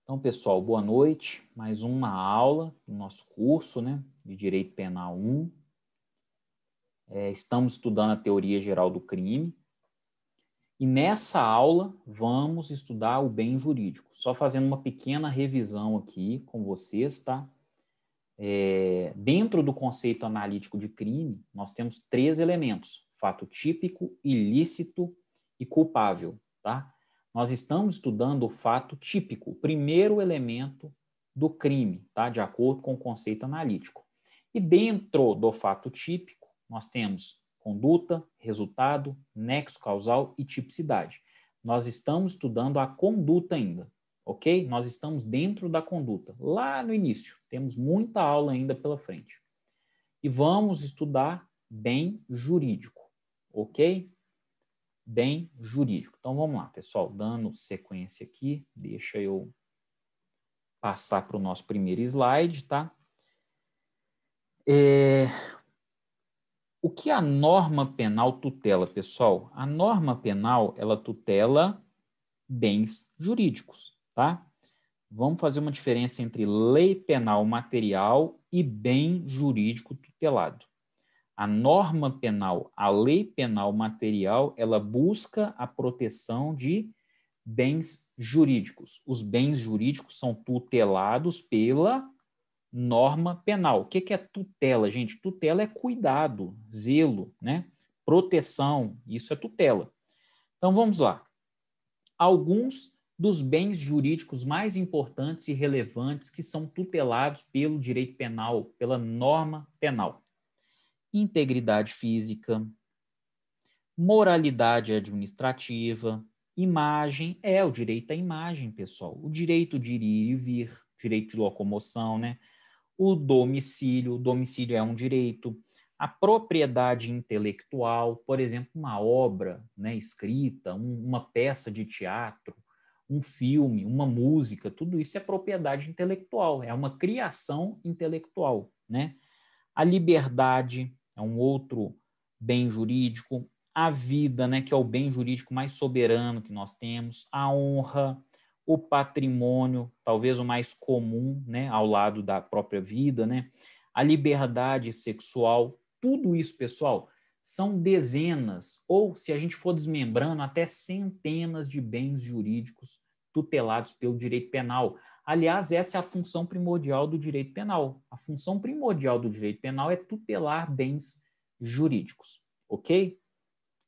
Então, pessoal, boa noite. Mais uma aula do nosso curso, de Direito Penal 1. Estamos estudando a teoria geral do crime. E nessa aula vamos estudar o bem jurídico. Só fazendo uma pequena revisão aqui com vocês, tá? Dentro do conceito analítico de crime, nós temos 3 elementos: fato típico, ilícito e culpável, tá? Nós estamos estudando o fato típico, o primeiro elemento do crime, tá? De acordo com o conceito analítico. E dentro do fato típico, nós temos conduta, resultado, nexo causal e tipicidade. Nós estamos estudando a conduta ainda, ok? Nós estamos dentro da conduta, lá no início. Temos muita aula ainda pela frente. E vamos estudar bem jurídico, ok? Bem jurídico. Então, vamos lá, pessoal. Dando sequência aqui, deixa eu passar para o nosso primeiro slide, tá? O que a norma penal tutela, pessoal? A norma penal, ela tutela bens jurídicos, tá? Vamos fazer uma diferença entre lei penal material e bem jurídico tutelado. A norma penal, a lei penal material, ela busca a proteção de bens jurídicos. Os bens jurídicos são tutelados pela norma penal. O que é tutela, gente? Tutela é cuidado, zelo, né? Proteção, isso é tutela. Então, vamos lá. Alguns dos bens jurídicos mais importantes e relevantes que são tutelados pelo direito penal, pela norma penal: integridade física, moralidade administrativa, imagem, o direito à imagem, pessoal, o direito de ir e vir, direito de locomoção, né? O domicílio é um direito, a propriedade intelectual, por exemplo, uma obra, né, escrita, uma peça de teatro, um filme, uma música, tudo isso é propriedade intelectual, é uma criação intelectual, né? A liberdade é um outro bem jurídico, a vida, né, que é o bem jurídico mais soberano que nós temos, a honra, o patrimônio, talvez o mais comum, né, ao lado da própria vida, né, a liberdade sexual, tudo isso, pessoal, são dezenas, ou se a gente for desmembrando, até centenas de bens jurídicos tutelados pelo direito penal. Aliás, essa é a função primordial do direito penal. A função primordial do direito penal é tutelar bens jurídicos, ok?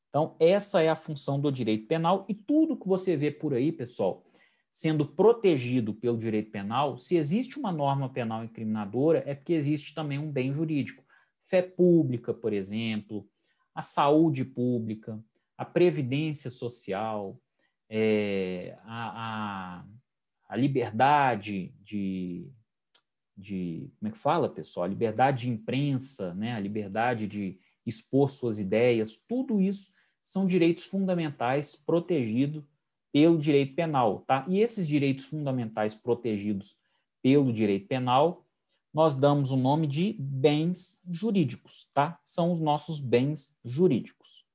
Então, essa é a função do direito penal e tudo que você vê por aí, pessoal, sendo protegido pelo direito penal, se existe uma norma penal incriminadora, é porque existe também um bem jurídico. Fé pública, por exemplo, a saúde pública, a previdência social, a liberdade como é que fala, pessoal? A liberdade de imprensa, né? A liberdade de expor suas ideias, tudo isso são direitos fundamentais protegidos pelo direito penal, tá? E esses direitos fundamentais protegidos pelo direito penal, nós damos o nome de bens jurídicos, tá? São os nossos bens jurídicos.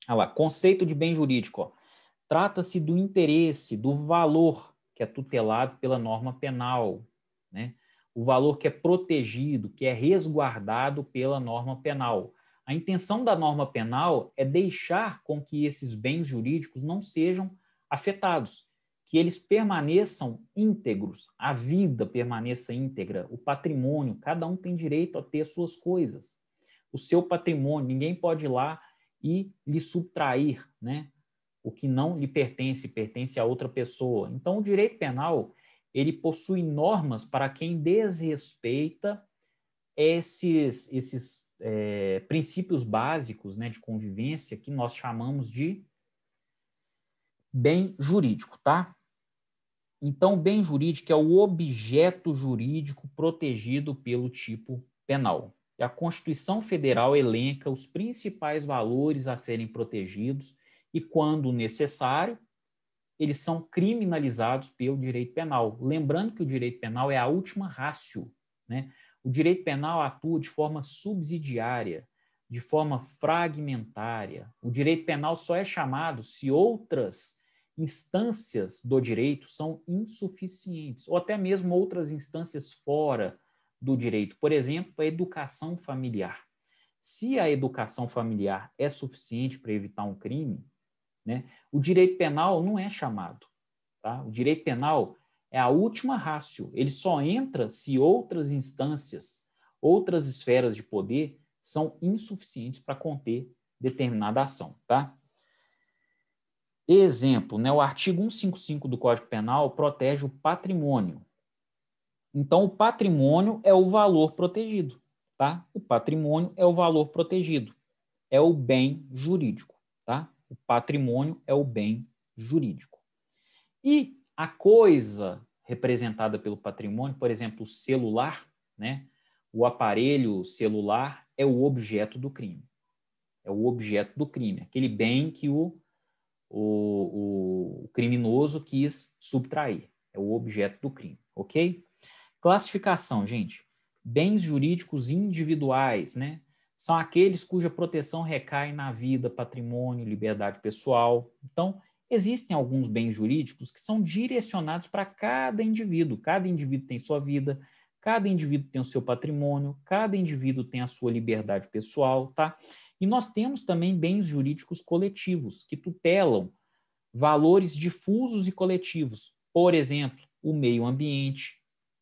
Olha lá, conceito de bem jurídico, ó. Trata-se do interesse, do valor que é tutelado pela norma penal, né? O valor que é protegido, que é resguardado pela norma penal. A intenção da norma penal é deixar com que esses bens jurídicos não sejam afetados, que eles permaneçam íntegros, a vida permaneça íntegra, o patrimônio, cada um tem direito a ter suas coisas. O seu patrimônio, ninguém pode ir lá e lhe subtrair, né? O que não lhe pertence, pertence a outra pessoa. Então, o direito penal, ele possui normas para quem desrespeita esses princípios básicos, né, de convivência que nós chamamos de bem jurídico, tá? Então, o bem jurídico é o objeto jurídico protegido pelo tipo penal. E a Constituição Federal elenca os principais valores a serem protegidos e, quando necessário, eles são criminalizados pelo direito penal. Lembrando que o direito penal é a última ratio, né? O direito penal atua de forma subsidiária, de forma fragmentária. O direito penal só é chamado se outras instâncias do direito são insuficientes, ou até mesmo outras instâncias fora do direito. Por exemplo, a educação familiar. Se a educação familiar é suficiente para evitar um crime, né, o direito penal não é chamado. Tá? O direito penal é a última ratio. Ele só entra se outras instâncias, outras esferas de poder são insuficientes para conter determinada ação. Tá? Exemplo, né, o artigo 155 do Código Penal protege o patrimônio. Então, o patrimônio é o valor protegido. Tá? O patrimônio é o valor protegido. É o bem jurídico. Tá? O patrimônio é o bem jurídico. E a coisa representada pelo patrimônio, por exemplo, o celular, né? O aparelho celular é o objeto do crime. É o objeto do crime, aquele bem que o criminoso quis subtrair. É o objeto do crime, ok? Classificação, gente. Bens jurídicos individuais, né? São aqueles cuja proteção recai na vida, patrimônio, liberdade pessoal. Então, existem alguns bens jurídicos que são direcionados para cada indivíduo. Cada indivíduo tem sua vida, cada indivíduo tem o seu patrimônio, cada indivíduo tem a sua liberdade pessoal, tá? E nós temos também bens jurídicos coletivos, que tutelam valores difusos e coletivos. Por exemplo, o meio ambiente.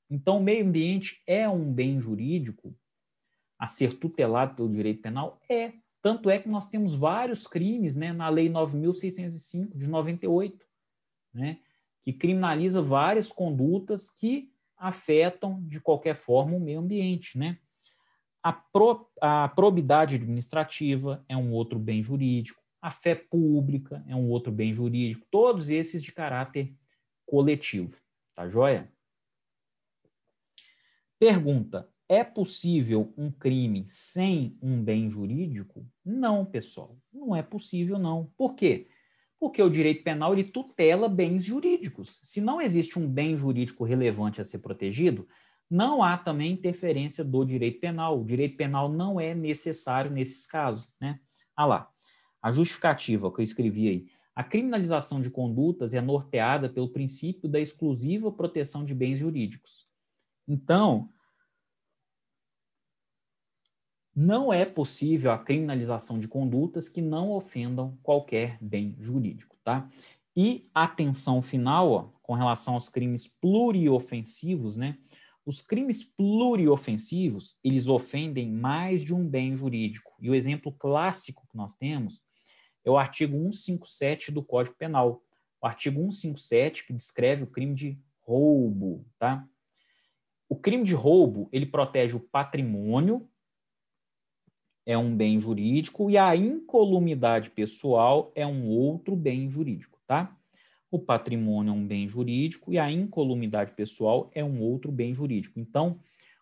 Então, o meio ambiente é um bem jurídico a ser tutelado pelo direito penal? É. Tanto é que nós temos vários crimes, né, na Lei 9.605, de 98, né, que criminaliza várias condutas que afetam, de qualquer forma, o meio ambiente, né? A probidade administrativa é um outro bem jurídico, a fé pública é um outro bem jurídico, todos esses de caráter coletivo, tá joia? Pergunta, é possível um crime sem um bem jurídico? Não, pessoal, não é possível não. Por quê? Porque o direito penal ele tutela bens jurídicos. Se não existe um bem jurídico relevante a ser protegido, não há também interferência do direito penal. O direito penal não é necessário nesses casos, né? Ah lá, a justificativa que eu escrevi aí. A criminalização de condutas é norteada pelo princípio da exclusiva proteção de bens jurídicos. Então, não é possível a criminalização de condutas que não ofendam qualquer bem jurídico, tá? E atenção final, ó, com relação aos crimes pluriofensivos, né? Os crimes pluriofensivos, eles ofendem mais de um bem jurídico. E o exemplo clássico que nós temos é o artigo 157 do Código Penal. O artigo 157 que descreve o crime de roubo, tá? O crime de roubo, ele protege o patrimônio, é um bem jurídico, e a incolumidade pessoal é um outro bem jurídico, tá? O patrimônio é um bem jurídico e a incolumidade pessoal é um outro bem jurídico. Então,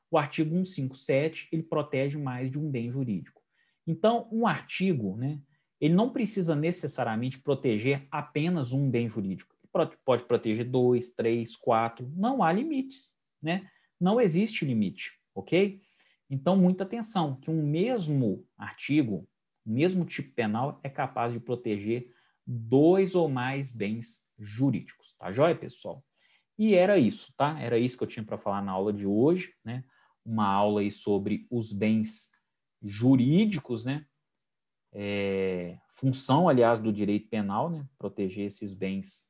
o artigo 157, ele protege mais de um bem jurídico. Então, um artigo, né, ele não precisa necessariamente proteger apenas um bem jurídico. Ele pode proteger 2, 3, 4, não há limites, né? Não existe limite, ok? Então, muita atenção, que um mesmo artigo, o mesmo tipo penal é capaz de proteger 2 ou mais bens jurídicos, tá joia, pessoal? E era isso, tá? Era isso que eu tinha para falar na aula de hoje, né? Uma aula aí sobre os bens jurídicos, né? Função, aliás, do direito penal, né? Proteger esses bens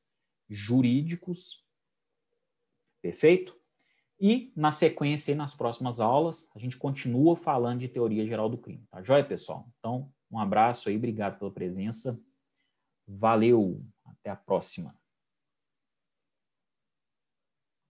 jurídicos, perfeito? E, na sequência, nas próximas aulas, a gente continua falando de teoria geral do crime. Tá joia, pessoal? Então, um abraço aí, obrigado pela presença. Valeu, até a próxima.